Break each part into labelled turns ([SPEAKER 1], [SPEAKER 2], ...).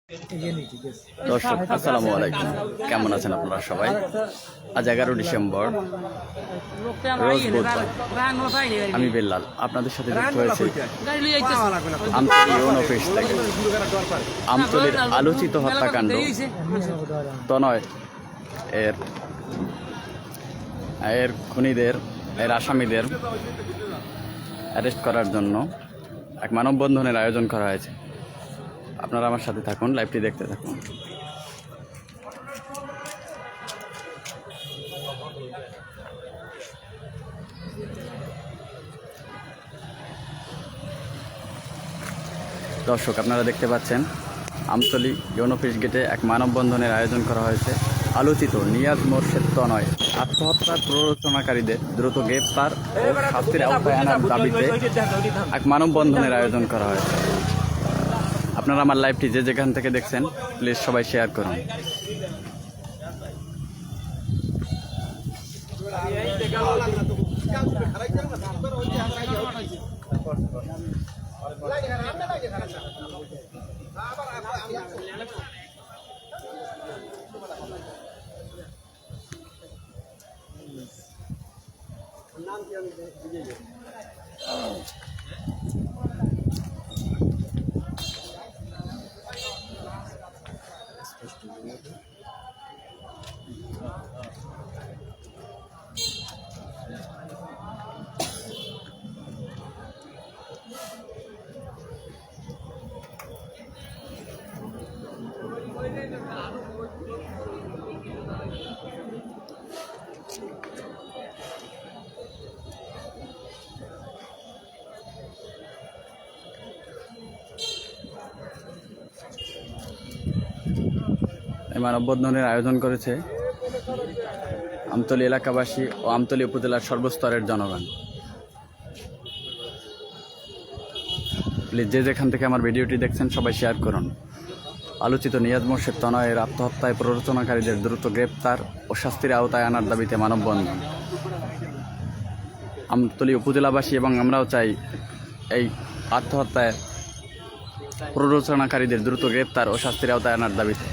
[SPEAKER 1] দর্শক আসসালামু আলাইকুম, কেমন আছেন আপনারা সবাই? আজ 11 ডিসেম্বর রোজ বুধবার। আমি বেল্লাল আপনাদের সাথে যুক্ত হয়েছি আমতলী ইউনো অফিস থেকে। আমতলীর আলোচিত হত্যাকাণ্ড তনয় এর খুনিদের আসামিদের অ্যারেস্ট করার জন্য এক মানববন্ধনের আয়োজন করা হয়েছে। আপনারা আমার সাথে থাকুন, লাইভটি দেখতে থাকুন। দর্শক আপনারা দেখতে পাচ্ছেন আমতলী ইউনো অফিস গেটে এক মানববন্ধনের আয়োজন করা হয়েছে। আলোচিত নিয়াজ মোরশেদ তনয় আত্মহত্যার প্ররোচনাকারীদের দ্রুত গ্রেপ্তার ও শাস্তির আওতায় আনার দাবিতে এক মানববন্ধনের আয়োজন করা হয়েছে। আপনারা আমার লাইভটি যে যেখান থেকে দেখছেন প্লিজ সবাই শেয়ার করুন। এই মানববন্ধনের আয়োজন করেছে আমতলী এলাকাবাসী ও আমতলী উপজেলার সর্বস্তরের জনগণ। প্লিজ যে যেখান থেকে আমার ভিডিওটি দেখছেন সবাই শেয়ার করুন। আলোচিত নিয়াজ মোরশেদ তনয়ের আত্মহত্যায় প্ররোচনাকারীদের দ্রুত গ্রেপ্তার ও শাস্তির আওতায় আনার দাবিতে মানববন্ধন। আমতলী উপজেলাবাসী এবং আমরাও চাই এই আত্মহত্যায় প্ররোচনাকারীদের দ্রুত গ্রেপ্তার ও শাস্তির আওতায় আনার দাবিতে।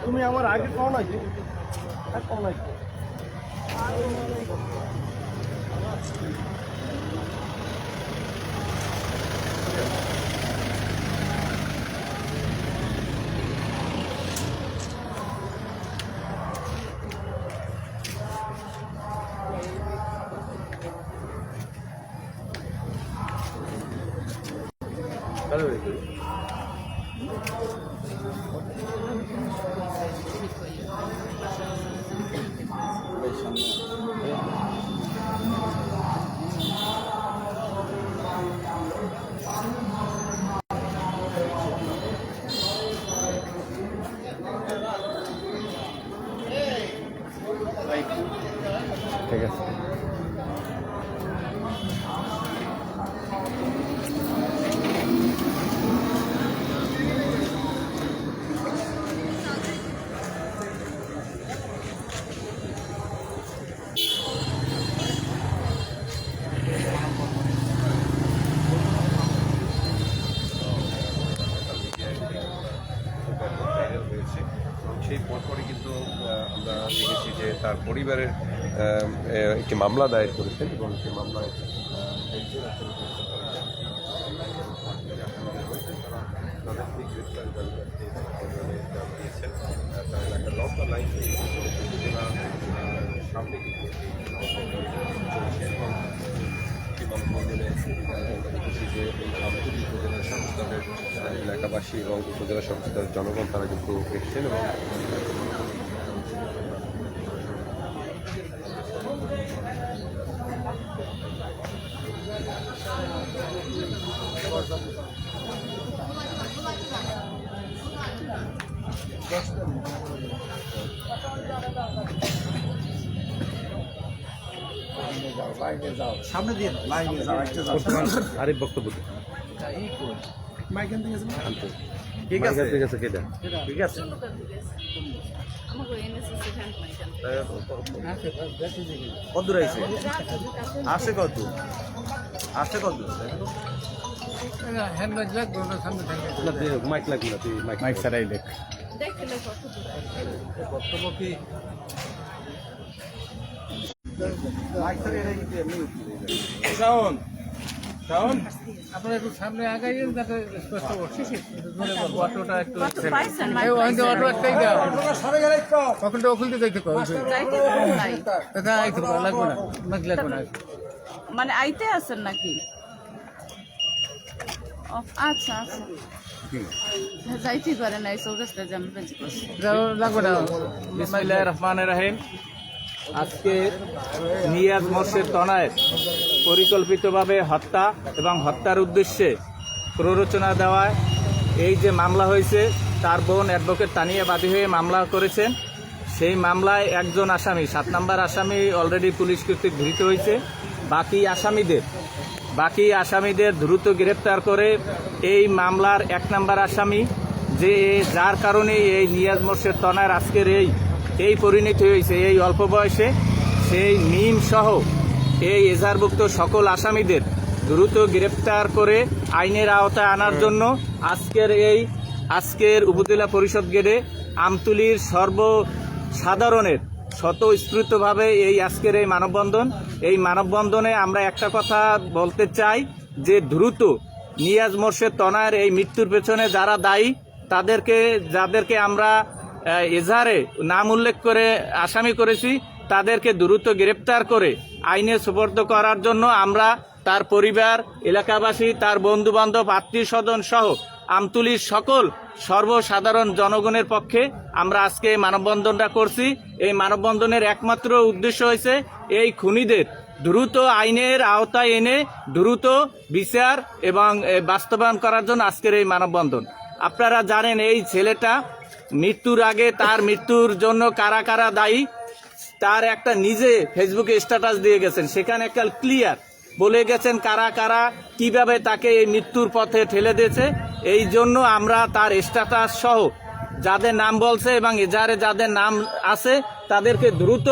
[SPEAKER 2] তুমি আমার আগে কও নাকি কও নাকি
[SPEAKER 1] ঠিক আছে।
[SPEAKER 3] সেই পরপরই কিন্তু আমরা দেখেছি যে তার পরিবারের একটি মামলা দায়ের করেছেন এবং সেই মামলায় একটা লম্বা লাইন সামনে কিন্তু বিমানবন্দরে দেখেছি যে এই আমতলী উপজেলার সংস্থানের এলাকাবাসী এবং উপজেলা সংসদের জনগণ তারা কিন্তু এসছেন এবং
[SPEAKER 2] সামনে দিয়ে লাইনে যাও একটা যাও
[SPEAKER 3] আরেক বক্তব্য
[SPEAKER 2] মাইকেন থেকে
[SPEAKER 1] ঠিক আছে
[SPEAKER 3] ঠিক আছে কেটে
[SPEAKER 1] ঠিক আছে কত দূর আইছে আসে কত
[SPEAKER 3] মাইক লাগবে না তুই
[SPEAKER 1] মাইক ছাড়াই দেখ
[SPEAKER 3] বক্তব্য কি
[SPEAKER 4] আপনারা একটু সামনে আগাইয়েন যাতে স্পষ্ট বসে অটোটা একটু অটো একটাই দাও কখনটা ওখান থেকে দেখতে লাগবে না মাইক লাগবে না
[SPEAKER 5] মানে আইতে আছেন নাকি ও, আচ্ছা আচ্ছা যাইতে পারে না এই চৌরাস্তায় যে আমি বেঁচে করছি
[SPEAKER 4] লাগবে না
[SPEAKER 6] বিসমিল্লাহির রহমানির রহিম। আজকে নিয়াজ মোর্শেদ তনয়ের পরিকল্পিতভাবে হত্যা এবং হত্যার উদ্দেশ্যে প্ররোচনা দেওয়ায় এই যে মামলা হয়েছে, তার বোন অ্যাডভোকেট তানিয়া বাদী হয়ে মামলা করেছেন। সেই মামলায় একজন আসামি 7 নম্বর আসামি অলরেডি পুলিশ কর্তৃক ধৃত হয়েছে। বাকি আসামিদের দ্রুত গ্রেপ্তার করে এই মামলার 1 নম্বর আসামি যার কারণে এই নিয়াজ মোর্শেদ তনয়ের আজকের এই পরিণতি হয়েছে এই অল্প বয়সে, সেই মিম সহ এই এজাহারভুক্ত সকল আসামিদের দ্রুত গ্রেপ্তার করে আইনের আওতায় আনার জন্য আজকের উপজেলা পরিষদ গেটে আমতলীর সর্বসাধারণের স্বতঃস্ফূর্তভাবে আজকের এই মানববন্ধনে আমরা একটা কথা বলতে চাই যে দ্রুত নিয়াজ মোর্শেদ তনয়ের এই মৃত্যুর পেছনে যারা দায়ী যাদেরকে আমরা এজাহারে নাম উল্লেখ করে আসামি করেছি তাদেরকে দ্রুত গ্রেপ্তার করে আইনে সুপর্দ করার জন্য আমরা তার পরিবার, এলাকাবাসী, তার বন্ধুবান্ধব, আত্মীয় স্বজন সহ আমতলীর সকল সর্বসাধারণ জনগণের পক্ষে আমরা আজকে মানববন্ধনটা করছি। এই মানববন্ধনের একমাত্র উদ্দেশ্য হয়েছে এই খুনিদের দ্রুত আইনের আওতায় এনে দ্রুত বিচার এবং বাস্তবায়ন করার জন্য আজকের এই মানববন্ধন। আপনারা জানেন এই ছেলেটা মৃত্যুর আগে তার মৃত্যুর জন্য কারা কারা দায়ী তার একটা নিজে ফেসবুকে স্ট্যাটাস দিয়ে গেছেন, সেখানে একটা ক্লিয়ার বলে গেছেন কারা কারা কিভাবে তাকে এই মৃত্যুর পথে ঠেলে দিয়েছে। এই জন্য আমরা তার স্ট্যাটাস সহ যাদের নাম বলছে এবং এজাহারে যাদের নাম আছে তাদেরকে দ্রুত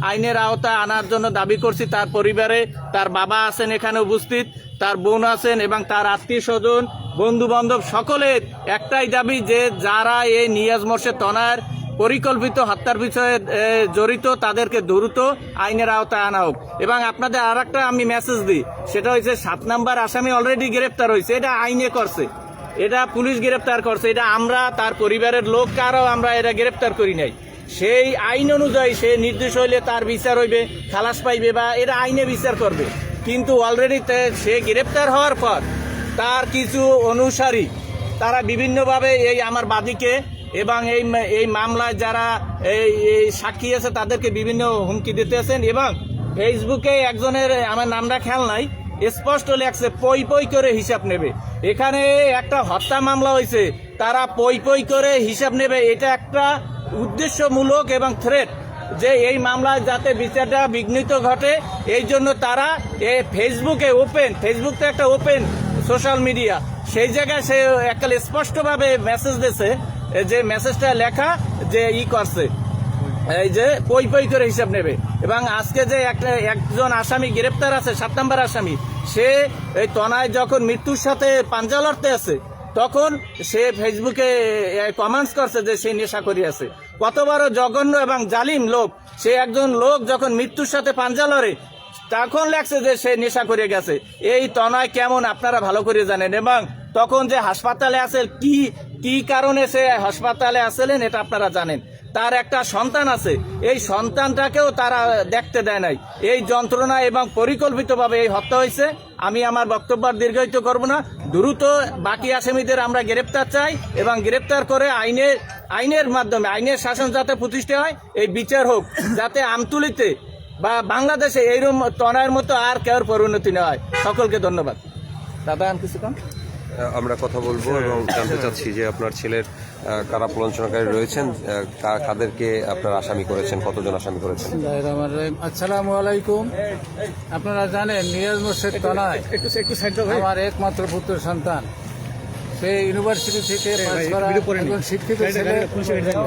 [SPEAKER 6] আইনের আওতায় আনার জন্য দাবি করছি। তার পরিবারে তার বাবা আছেন এখানে উপস্থিত, তার বোন আছেন এবং তার আত্মীয় স্বজন, বন্ধু বান্ধব সকলের একটাই দাবি যে যারা এই নিয়াজ মোর্শেদ তনয়ের পরিকল্পিত হত্যার বিষয়ে জড়িত তাদেরকে দ্রুত আইনের আওতায় আনা হোক। এবং আপনাদের আর একটা আমি মেসেজ দিই, সেটা হচ্ছে 7 নম্বর আসামি অলরেডি গ্রেপ্তার হয়েছে, এটা আইনে করছে, এটা পুলিশ গ্রেপ্তার করছে, এটা আমরা তার পরিবারের লোক কারও আমরা এটা গ্রেপ্তার করি নাই। সেই আইন অনুযায়ী সে নির্দেশ হইলে তার বিচার হইবে, খালাস পাইবে বা এটা আইনে বিচার করবে। কিন্তু অলরেডি সে গ্রেপ্তার হওয়ার পর তার কিছু অনুসারী তারা বিভিন্নভাবে এই আমার বাদীকে এবং এই মামলায় যারা এই সাক্ষী আছে তাদেরকে বিভিন্ন হুমকি দিতেছেন এবং ফেসবুকে একজনের আমার নামটা খেয়াল নাই স্পষ্ট লেখছে পই পই করে হিসাব নেবে। এখানে একটা হত্যা মামলা হয়েছে, তারা পই পই করে হিসাব নেবে, এটা একটা উদ্দেশ্যমূলক এবং থ্রেট যে এই মামলায় যাতে বিচারটা বিঘ্নিত ঘটে। এই জন্য তারা ফেসবুক তো একটা ওপেন সোশ্যাল মিডিয়া, সেই জায়গায় সে একটা স্পষ্টভাবে মেসেজ দিয়েছে, যে মেসেজটা লেখা যে করছে এই যে পই পই করে হিসাব নেবে। এবং আজকে যে একজন আসামি গ্রেপ্তার আছে 7 নম্বর আসামি, সে এই তনয় যখন মৃত্যুর সাথে পাঞ্জা লড়তে আছে তখন সে ফেসবুকে কমেন্টস করছে যে সে নেশা করি আছে। কত বড় জঘন্য এবং জালিম লোক! সে একজন লোক যখন মৃত্যুর সাথে পাঞ্জা লড়ে তখন লাগছে যে সে নেশা করে গেছে। এই তনয় কেমন আপনারা ভালো করে জানেন। এবং তখন যে হাসপাতালে আছে কি কারণে সে হাসপাতালে আসলেন এটা আপনারা জানেন। তার একটা সন্তান আছে, এই সন্তানটাকেও তারা দেখতে দেয় নাই। এই যন্ত্রণা এবং পরিকল্পিতভাবে এই হত্যা হয়েছে। আমি আমার বক্তব্য আর দীর্ঘায়িত করব না। দ্রুত বাকি আসামিদের আমরা গ্রেপ্তার চাই এবং গ্রেপ্তার করে আইনের মাধ্যমে আইনের শাসন যাতে প্রতিষ্ঠা হয়, এই বিচার হোক, যাতে আমতুলিতে বা বাংলাদেশে এইরকম তনয়ের মতো আর কেউ পরিণতি না হয়। সকলকে ধন্যবাদ। দাদা আমি কিছু কম
[SPEAKER 3] আমরা কথা বলবো এবং জানতে চাচ্ছি যে আপনার ছেলের কারা প্রলাপনকারী রয়েছেন, কাদেরকে আপনার আসামি করেছেন, কতজন আসামি করেছেন?
[SPEAKER 4] আসসালামু আলাইকুম। আপনারা জানেন নিয়াজ মোর্শেদ তনয় আমার একমাত্র পুত্র সন্তান। সে ইউনিভার্সিটি থেকে পাস করা একজন শিক্ষিত ছেলে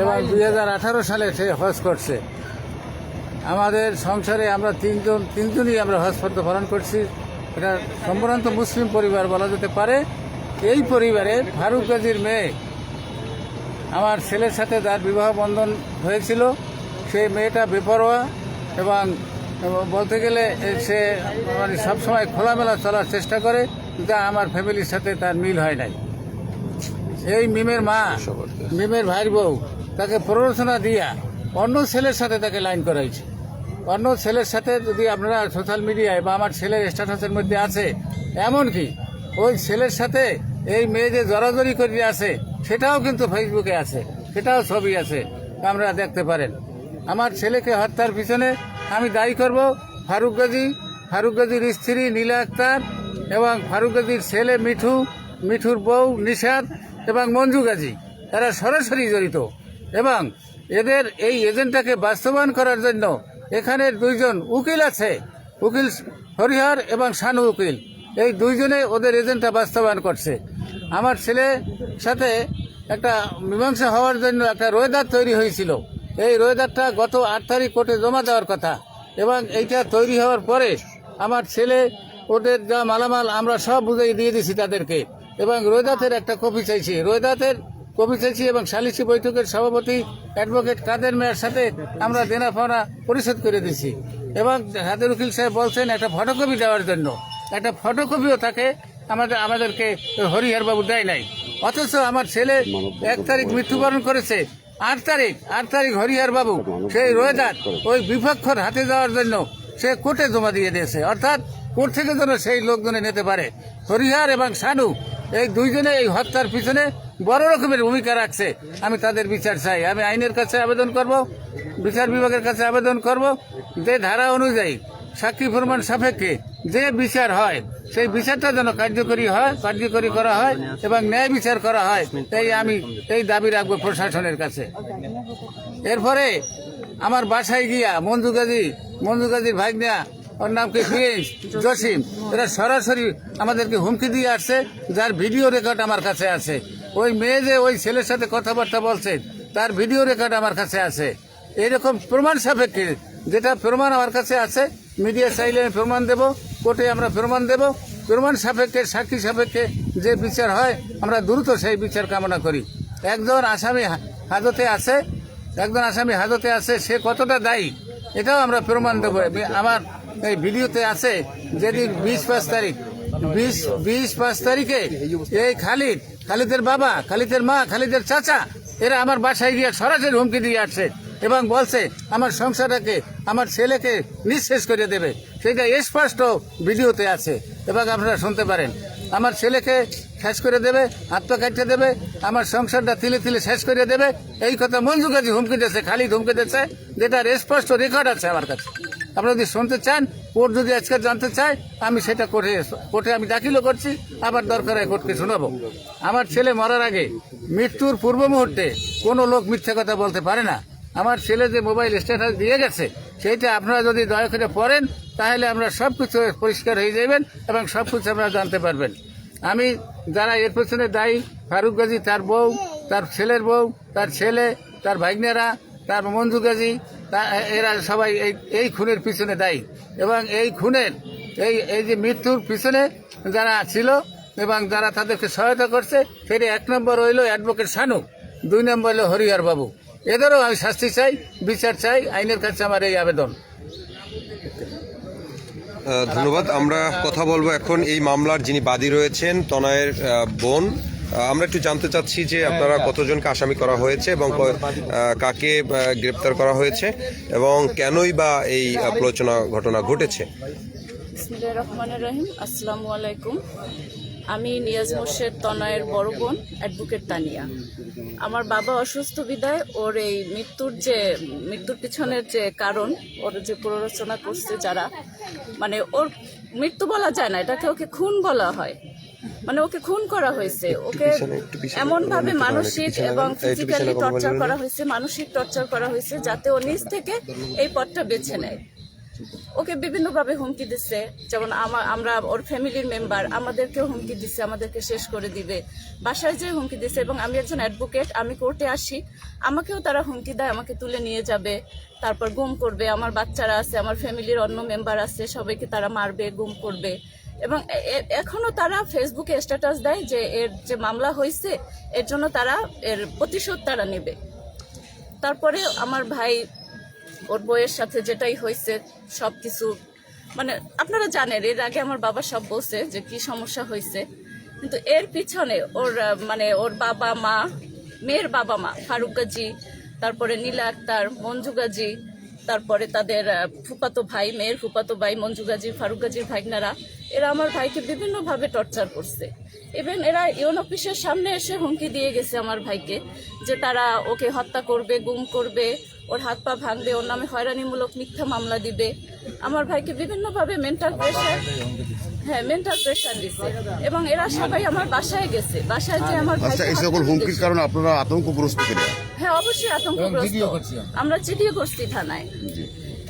[SPEAKER 4] এবং 2018 সালে সে হজ করছে। আমাদের সংসারে আমরা তিনজনই আমরা হজ ফরজ পালন করছি। এটা সম্ভ্রান্ত মুসলিম পরিবার বলা যেতে পারে। এই পরিবারে ফারুক গাজীর মেয়ে আমার ছেলের সাথে যার বিবাহ বন্ধন হয়েছিল, সেই মেয়েটা বেপরোয়া এবং বলতে গেলে সে মানে সবসময় খোলামেলা চলার চেষ্টা করে, যা আমার ফ্যামিলির সাথে তার মিল হয় নাই। এই মিমের মা, মিমের ভাইয়ের বউ তাকে প্ররোচনা দিয়া অন্য ছেলের সাথে তাকে লাইন করাইছে। অন্য ছেলের সাথে যদি আপনারা সোশ্যাল মিডিয়ায় বা আমার ছেলের স্ট্যাটাসের মধ্যে আছে, এমনকি ওই ছেলের সাথে এই মেয়ে যে জড়াজড়ি করে আছে সেটাও কিন্তু ফেসবুকে আছে, সেটাও ছবি আছে, আপনারা দেখতে পারেন। আমার ছেলেকে হত্যার পিছনে আমি দায়ী করব ফারুক গাজী, ফারুক গাজীর স্ত্রী নীলা আক্তার এবং ফারুক গাজীর ছেলে মিঠু, মিঠুর বউ নিশাদ এবং মঞ্জু গাজী। এরা সরাসরি জড়িত এবং এদের এই এজেন্টটাকে বাস্তবায়ন করার জন্য এখানে দুইজন উকিল আছে, উকিল হরিহর এবং শানু উকিল, এই দুইজনে ওদের এজেন্টটা বাস্তবায়ন করছে। আমার ছেলের সাথে একটা মীমাংসা হওয়ার জন্য একটা রোয়েদাদ তৈরি হয়েছিল। এই রোয়েদাদটা গত 8 তারিখ কোর্টে জমা দেওয়ার কথা এবং এইটা তৈরি হওয়ার পরে আমার ছেলে ওদের যা মালামাল আমরা সব বুঝিয়ে দিয়ে দিছি তাদেরকে এবং রোয়েদাদের একটা কপি চাইছি, রোয়েদাদের কপি চাইছি এবং সালিসি বৈঠকের সভাপতি অ্যাডভোকেট কাদের মেয়ের সাথে আমরা দেনা পাওনা পরিশোধ করে দিছি এবং হাতের উকিল সাহেব বলছেন একটা ফটোকপি দেওয়ার জন্য। একটা ফটোকপিও তাকে আমাদেরকে হরিহর বাবু দেয় নাই। অথচ আমার ছেলে 1 তারিখ মৃত্যুবরণ করেছে, 8 তারিখ হরিহর বাবু সেই রোয়েদাদ ওই বিপক্ষর হাতে যাওয়ার জন্য সে কোর্টে জমা দিয়ে দিয়েছে, অর্থাৎ কোর্ট থেকে যেন সেই লোকজনে নিতে পারে। হরিহর এবং শানু এই দুইজনে এই হত্যার পিছনে বড় রকমের ভূমিকা রাখছে। আমি তাদের বিচার চাই। আমি আইনের কাছে আবেদন করব, বিচার বিভাগের কাছে আবেদন করব, যে ধারা অনুযায়ী সাক্ষী প্রমাণ সাপেক্ষে যে বিচার হয় সেই বিচারটা যেন কার্যকরী করা হয় এবং ন্যায় বিচার করা হয়। আমি এই দাবি রাখবো প্রশাসনের কাছে। এরপরে আমার বাসায় গিয়া মঞ্জু গাজীর ভাগ্না, ওর নাম কি প্রিন্স, জসিম, এরা সরাসরি আমাদেরকে হুমকি দিয়ে আসছে, যার ভিডিও রেকর্ড আমার কাছে আছে। ওই মেয়ে যে ওই ছেলের সাথে কথাবার্তা বলছে তার ভিডিও রেকর্ড আমার কাছে আছে। এরকম প্রমাণ সাপেক্ষে যেটা প্রমাণ আমার কাছে আছে, মিডিয়া চাইলে আমি প্রমাণ দেব, কোর্টে আমরা প্রমাণ দেব। প্রমাণ সাপেক্ষে, সাক্ষী সাপেক্ষে যে বিচার হয় আমরা দ্রুত সেই বিচার কামনা করি। একজন আসামি হাজতে আছে, সে কতটা দায়ী এটাও আমরা প্রমাণ দেবো। আমার এই ভিডিওতে আছে যেদিন 20-5 তারিখে এই খালিদের বাবা, খালিদের মা, খালিদের চাচা এরা আমার বাসায় গিয়ে সরাসরি হুমকি দিয়ে আসছে এবং বলছে আমার সংসারটাকে, আমার ছেলেকে নিঃশেষ করে দেবে। সেটা স্পষ্ট ভিডিওতে আছে এবং আপনারা শুনতে পারেন। আমার ছেলেকে শেষ করে দেবে, আত্মা কাটতে দেবে, আমার সংসারটা তিলে তিলে শেষ করে দেবে, এই কথা মঞ্জু গাজী হুমকি দিয়েছে, খালিদ হুমকি দিয়েছে, যেটার স্পষ্ট রেকর্ড আছে আমার কাছে। আপনারা যদি শুনতে চান, কোর্ট যদি আজকে জানতে চায়, আমি সেটা কোর্টে আমি দাখিলও করছি, আবার দরকার হয় কোর্টকে শোনাবো। আমার ছেলে মরার আগে, মৃত্যুর পূর্ব মুহূর্তে কোনো লোক মিথ্যা কথা বলতে পারে না। আমার ছেলে যে মোবাইল স্ট্যাটাস দিয়ে গেছে সেইটা আপনারা যদি দয়া করে পড়েন, তাহলে আমরা সব কিছু পরিষ্কার হয়ে যাবেন এবং সব কিছু আপনারা জানতে পারবেন। আমি যারা এর পেছনে দায়ী, ফারুক গাজী, তার বউ, তার ছেলের বউ, তার ছেলে, তার ভাগ্নেরা, তার মঞ্জু গাজী, এরা সবাই এই খুনের পিছনে দায়ী এবং এই খুনের এই যে মৃত্যুর পিছনে যারা ছিল এবং যারা তাদেরকে সহায়তা করছে, সেটা 1 নম্বর হইল অ্যাডভোকেট শানু, 2 নম্বর হইল হরিহর বাবু। এদেরও আমি শাস্তি চাই, বিচার চাই, আইনের কাছে আমার এই আবেদন।
[SPEAKER 3] ধন্যবাদ। আমরা কথা বলবো এখন এই মামলার যিনি বাদী রয়েছেন, তনয়ের বোন আমরা একটু জানতে চাচ্ছি যে আপনারা কতজনকে আসামি করা হয়েছে এবং কাকে গ্রেপ্তার করা হয়েছে এবং কেনই বা এই প্ররোচনা ঘটনা ঘটেছে।
[SPEAKER 5] বিসমিল্লাহির রহমানির রহিম। আসসালামু আলাইকুম। আমি নিয়াজ মোর্শেদ তনয়ের বড় বোন অ্যাডভোকেট তানিয়া। আমার বাবা অসুস্থ বিদায় ওর এই মৃত্যুর পিছনের যে কারণ, ওর যে প্ররোচনা করছে যারা, মানে ওর মৃত্যু বলা যায় না, এটাকে ওকে খুন বলা হয়। মানে ওকে খুন করা হয়েছে, ওকে এমন ভাবে মানসিক এবং ফিজিক্যালি টর্চার করা হয়েছে, মানসিক টর্চার করা হয়েছে যাতে ও নিজ থেকে এই পথটা বেছে নেয়। ওকে বিভিন্নভাবে হুমকি দিচ্ছে, যেমন আমরা ওর ফ্যামিলির মেম্বার, আমাদেরকেও হুমকি দিচ্ছে, আমাদেরকে শেষ করে দিবে, বাসায় যে হুমকি দিচ্ছে। এবং আমি একজন অ্যাডভোকেট, আমি কোর্টে আসি, আমাকেও তারা হুমকি দেয়, আমাকে তুলে নিয়ে যাবে, তারপর গুম করবে। আমার বাচ্চারা আছে, আমার ফ্যামিলির অন্য মেম্বার আছে, সবাইকে তারা মারবে, গুম করবে। এবং এখনো তারা ফেসবুকে স্ট্যাটাস দেয় যে এর যে মামলা হয়েছে এর জন্য তারা এর প্রতিশোধ তারা নেবে। তারপরে আমার ভাই ওর বউয়ের সাথে যেটাই হয়েছে সব কিছু, মানে আপনারা জানেন, এর আগে আমার বাবা সব বলছে যে কি সমস্যা হয়েছে, কিন্তু এর পিছনে ওর বাবা মা, মেয়ের বাবা মা ফারুক গাজী, তারপরে নীলা আক্তার, মঞ্জু গাজী, তারপরে তাদের ফুফাতো ভাই, মেয়ের ফুফাতো ভাই মঞ্জু গাজী, ফারুক গাজীর ভাইগনারা, এরা আমার ভাইকে বিভিন্নভাবে টর্চার করছে। ইভেন এরা ইউন অফিসের সামনে এসে হুমকি দিয়ে গেছে আমার ভাইকে যে তারা ওকে হত্যা করবে, গুম করবে, ওর হাত পা ভাঙবে, ওর নামে হয়রানিমূলক মিথ্যা মামলা দিবে। আমার ভাইকে বিভিন্নভাবে মেন্টাল প্রেশার দিচ্ছে। এবং এরা সবাই আমার বাসায় গেছে, বাসায় যে আমার
[SPEAKER 7] আচ্ছা, এই সকল হুমকির কারণে আপনারা আতঙ্কগ্রস্ত কিনা?
[SPEAKER 5] হ্যাঁ, অবশ্যই আতঙ্কগ্রস্ত। আমরা চিঠিও করছি থানায়।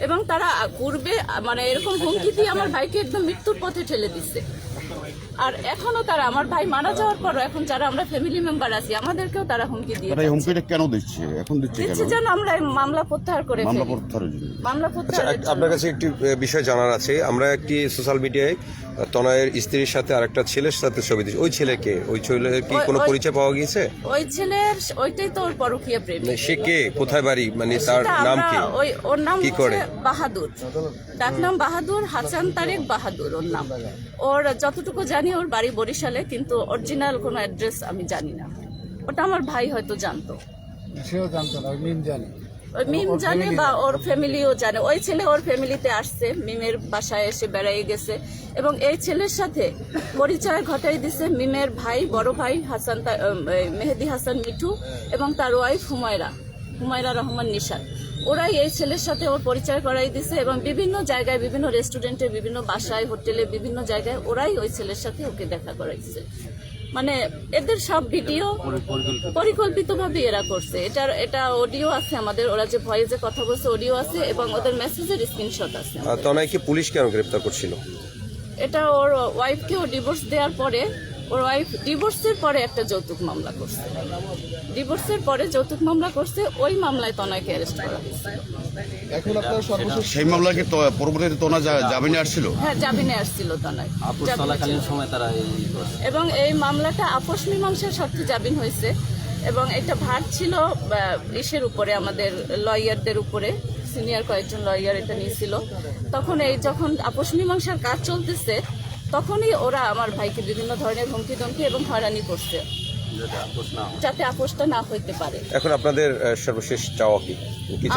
[SPEAKER 5] এবং তারা পূর্বে মানে এরকম হুমকি দিয়ে আমার ভাইকে একদম মৃত্যুর পথে ঠেলে দিচ্ছে। আর এখনো তারা, আমার ভাই মারা যাওয়ার পরও এখন যারা আমরা ফ্যামিলি মেম্বার আছি, আমাদেরকেও তারা হুমকি দিয়ে
[SPEAKER 7] এই হুমকিটা কেন দিচ্ছে? এখন দিচ্ছে কেন?
[SPEAKER 5] যেন আমরা এই মামলা প্রত্যাহার করে
[SPEAKER 7] মামলা
[SPEAKER 5] ফেলি।
[SPEAKER 7] প্রত্যাহারের জন্য।
[SPEAKER 5] মামলা প্রত্যাহারের জন্য।
[SPEAKER 3] আপনার কাছে একটি বিষয় জানার আছে। আমরা একটি সোশ্যাল মিডিয়ায় তনয়ের স্ত্রীর সাথে আরেকটা ছেলের সাথে ছবি দিচ্ছি। ওই ছেলে কে? ওই ছেলের কি কোনো পরিচয় পাওয়া গিয়েছে?
[SPEAKER 5] ওই ছেলের ওইটাই তো ওর পরকীয়া প্রেম।
[SPEAKER 3] সে কে, কোথায় বাড়ি, মানে তার নাম কি?
[SPEAKER 5] ওর নাম
[SPEAKER 3] কি করে?
[SPEAKER 5] বাহাদুর, ডাক নাম বাহাদুর, হাসান তারেক বাহাদুর ওর নাম। ওর যতটুকু জানি ওর বাড়ি বরিশালে, কিন্তু অরিজিনাল কোনো অ্যাড্রেস আমি জানি না। ওটা আমার ভাই হয়তো জানতো,
[SPEAKER 4] সেও জানতো না, মিম জানে।
[SPEAKER 5] ওই মিম জানে বা ওর ফ্যামিলিও জানে। ওই ছেলে ওর ফ্যামিলিতে আসছে, মিমের বাসায় এসে বেড়াই গেছে এবং এই ছেলের সাথে পরিচয় ঘটাই দিছে মিমের ভাই, বড় ভাই হাসান, মেহেদি হাসান মিঠু এবং তার ওয়াইফ হুমায়রা রহমান নিশাদ। ওরাই এই ছেলের সাথে ওর পরিচয় করাই দিছে এবং বিভিন্ন জায়গায়, বিভিন্ন রেস্টুরেন্টে, বিভিন্ন বাসায়, হোটেলে, বিভিন্ন জায়গায় ওরাই ওই ছেলের সাথে ওকে দেখা করাইছে। মানে এদের সব ভিডিও পরিকল্পিতভাবে এরা করছে। এটা অডিও আছে আমাদের, ওরা যে ভয়েসে কথা বলছে অডিও আছে এবং ওদের মেসেজের স্ক্রিনশট আছে।
[SPEAKER 3] তনয়কে পুলিশ কেন গ্রেপ্তার করছিল?
[SPEAKER 5] এটা ওর ওয়াইফকে ও ডিভোর্স দেওয়ার পরে, ওর ওয়াইফ ডিভোর্সের পরে একটা যৌতুক মামলা করছে। ডিভোর্সের পরে যৌতুক মামলা করছে, ওই মামলায় তনয়কে অ্যারেস্ট করা হয়েছে।
[SPEAKER 2] এখন আপনার সর্বশেষ
[SPEAKER 7] সেই মামলা কি পরবর্তীতে তোনা জামিনে আসছিল?
[SPEAKER 5] হ্যাঁ, জামিনে আসছিল তনয় এবং এই মামলাটা আপোষ মীমাংসার শর্তে জামিন হয়েছে। এবং এটা ভার ছিল ইসের উপরে, আমাদের লয়ারদের উপরে, সিনিয়র কয়েকজন লয়ার এটা নিয়েছিল। তখন যখন আপোষ মীমাংসার কাজ চলতেছে তখনই ওরা আমার ভাইকে বিভিন্ন ধরনের হুমকি ধমকি এবং হয়রানি করছে যাতে আপোষটা না হইতে পারে।
[SPEAKER 3] এখন আপনাদের সর্বশেষ চাওয়া কি?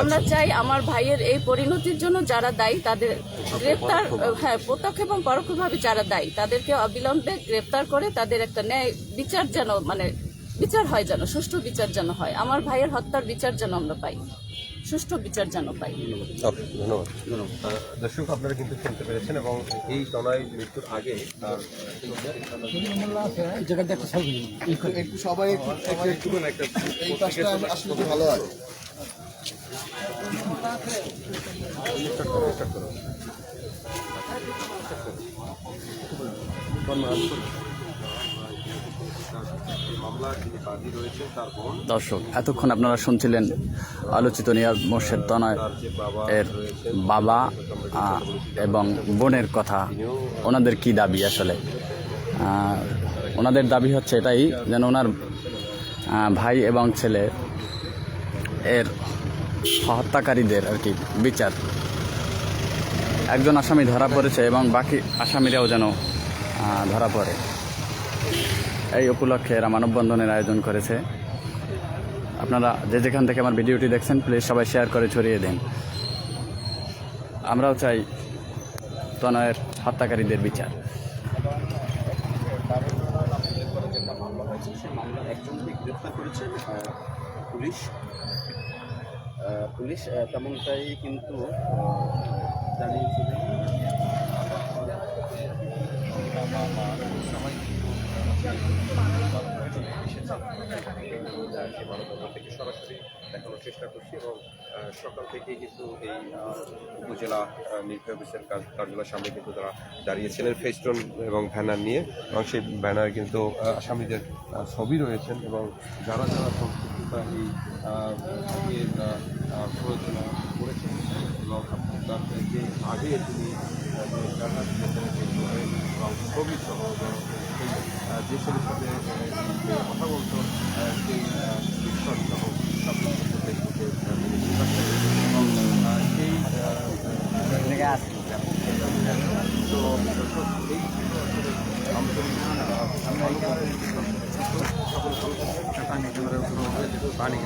[SPEAKER 5] আমরা চাই আমার ভাইয়ের এই পরিণতির জন্য যারা দায়ী তাদের গ্রেপ্তার, হ্যাঁ, প্রত্যক্ষ এবং পরোক্ষভাবে যারা দায়ী তাদেরকে অবিলম্বে গ্রেপ্তার করে তাদের একটা ন্যায় বিচার যেন, মানে বিচার হয় যেন, সুষ্ঠু বিচার যেন হয়। আমার ভাইয়ের হত্যার বিচার যেন আমরা পাই, সুষ্ঠু বিচার যেন পাই।
[SPEAKER 3] ধন্যবাদ। দর্শক, আপনারা কিন্তু শুনতে পেরেছেন এবং এই তনয় মৃত্যুর আগে তার
[SPEAKER 2] একটু সবাই এই কাজটা আসলে খুব ভালো হয়।
[SPEAKER 1] দর্শক, এতক্ষণ আপনারা শুনছিলেন আলোচিত নিয়াজ মোর্শেদ তনয় এর বাবা এবং বোনের কথা। ওনাদের কি দাবি? আসলে ওনাদের দাবি হচ্ছে এটাই, যেন ওনার ভাই এবং ছেলে এর হত্যাকারীদের আর কি বিচার। একজন আসামি ধরা পড়েছে এবং বাকি আসামিরাও যেন ধরা পড়ে। এই উপলক্ষে এরা মানববন্ধনের আয়োজন করেছে। আপনারা যে যেখান থেকে আমার ভিডিওটি দেখছেন প্লিজ সবাই শেয়ার করে ছড়িয়ে দিন। আমরাও চাই তনয়ের হত্যাকারীদের বিচার।
[SPEAKER 8] একজনকে গ্রেফতার করেছেন পুলিশ তেমনটাই কিন্তু জানিয়েছিলেন।
[SPEAKER 3] থেকে সরাসরি দেখানোর চেষ্টা করছি এবং সকাল থেকে কিন্তু এই উপজেলা নির্বাহী অফিসের কার্যালয়ের সামনে কিন্তু তারা দাঁড়িয়েছিলেন ফেস্টুন এবং ব্যানার নিয়ে, এবং সেই ব্যানার কিন্তু আসামিদের ছবি রয়েছেন এবং যারা যারা সংশ্লিষ্টতা এই প্ররোচনা করেছেন এবং তার যে আগে তিনি এবং ছবি সহ সেই যে ছবির সাথে কথা বলতো সেই বিষয় সহ সব কিছু ফেসবুকে এবং সেই তো এই সকল পানি